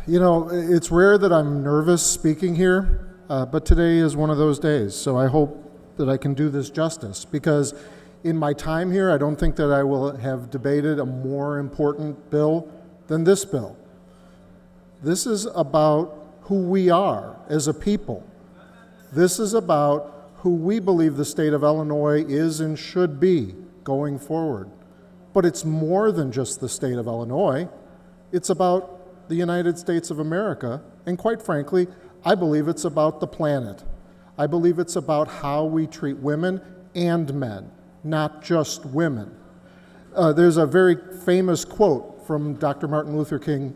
You know, it's rare that I'm nervous speaking here, but today is one of those days. So I hope that I can do this justice, because in my time here, I don't think that I will have debated a more important bill than this bill. This is about who we are as a people. This is about who we believe the state of Illinois is and should be going forward. But it's more than just the state of Illinois. It's about the United States of America, and quite frankly, I believe it's about the planet. I believe it's about how we treat women and men, not just women. There's a very famous quote from Dr. Martin Luther King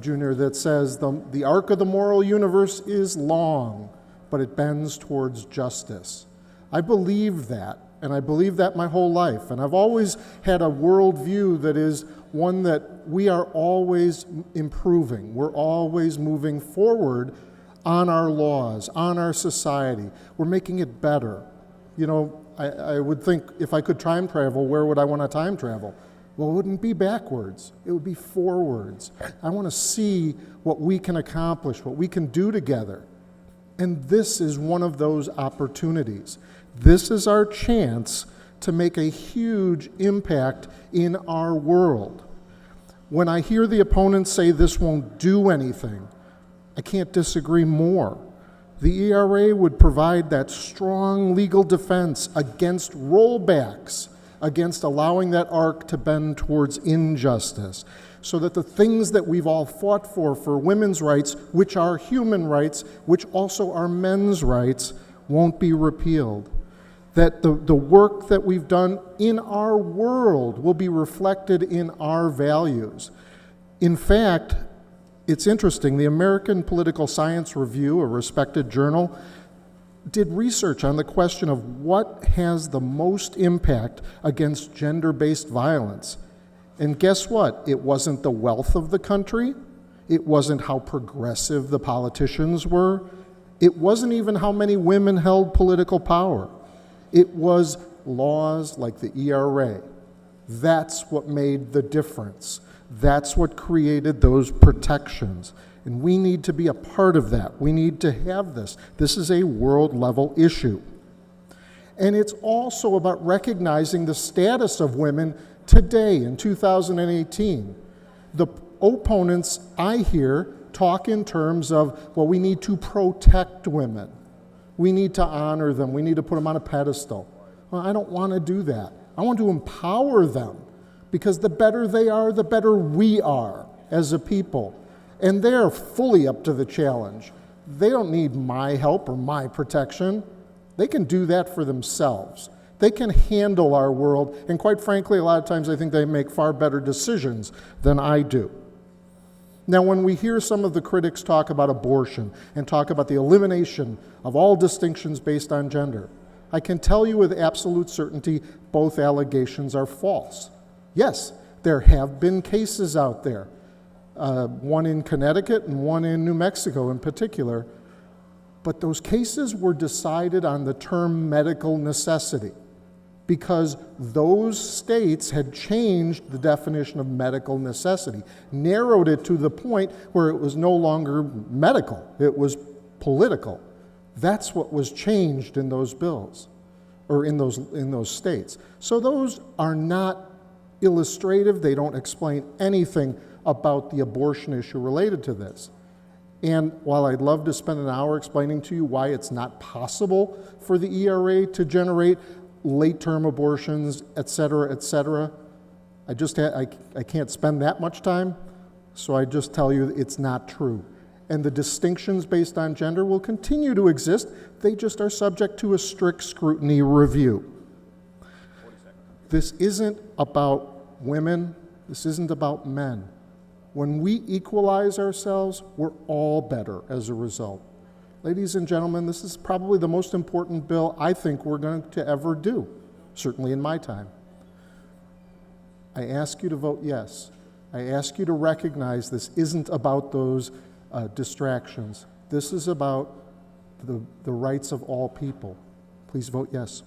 Jr. that says, the arc of the moral universe is long, but it bends towards justice. I believe that, and I believe that my whole life. And I've always had a worldview that is one that we are always improving. We're always moving forward on our laws, on our society. We're making it better. You know, I would think if I could time travel, where would I want to time travel? Well, it wouldn't be backwards. It would be forwards. I want to see what we can accomplish, what we can do together. And this is one of those opportunities. This is our chance to make a huge impact in our world. When I hear the opponents say this won't do anything, I can't disagree more. The ERA would provide that strong legal defense against rollbacks, against allowing that arc to bend towards injustice, so that the things that we've all fought for women's rights, which are human rights, which also are men's rights, won't be repealed. That the work that we've done in our world will be reflected in our values. In fact, it's interesting, the American Political Science Review, a respected journal, did research on the question of what has the most impact against gender-based violence. And guess what? It wasn't the wealth of the country. It wasn't how progressive the politicians were. It wasn't even how many women held political power. It was laws like the ERA. That's what made the difference. That's what created those protections. And we need to be a part of that. We need to have this. This is a world-level issue. And it's also about recognizing the status of women today in 2018. The opponents I hear talk in terms of, well, we need to protect women. We need to honor them. We need to put them on a pedestal. Well, I don't want to do that. I want to empower them, because the better they are, the better we are as a people. And they're fully up to the challenge. They don't need my help or my protection. They can do that for themselves. They can handle our world, and quite frankly, a lot of times I think they make far better decisions than I do. Now, when we hear some of the critics talk about abortion and talk about the elimination of all distinctions based on gender, I can tell you with absolute certainty both allegations are false. Yes, there have been cases out there, one in Connecticut and one in New Mexico in particular, but those cases were decided on the term medical necessity, because those states had changed the definition of medical necessity, narrowed it to the point where it was no longer medical, it was political. That's what was changed in those bills, or in those states. So those are not illustrative. They don't explain anything about the abortion issue related to this. And while I'd love to spend an hour explaining to you why it's not possible for the ERA to generate late-term abortions, et cetera, I can't spend that much time, so I just tell you it's not true. And the distinctions based on gender will continue to exist. They just are subject to a strict scrutiny review. This isn't about women. This isn't about men. When we equalize ourselves, we're all better as a result. Ladies and gentlemen, this is probably the most important bill I think we're going to ever do, certainly in my time. I ask you to vote yes. I ask you to recognize this isn't about those distractions. This is about the rights of all people. Please vote yes.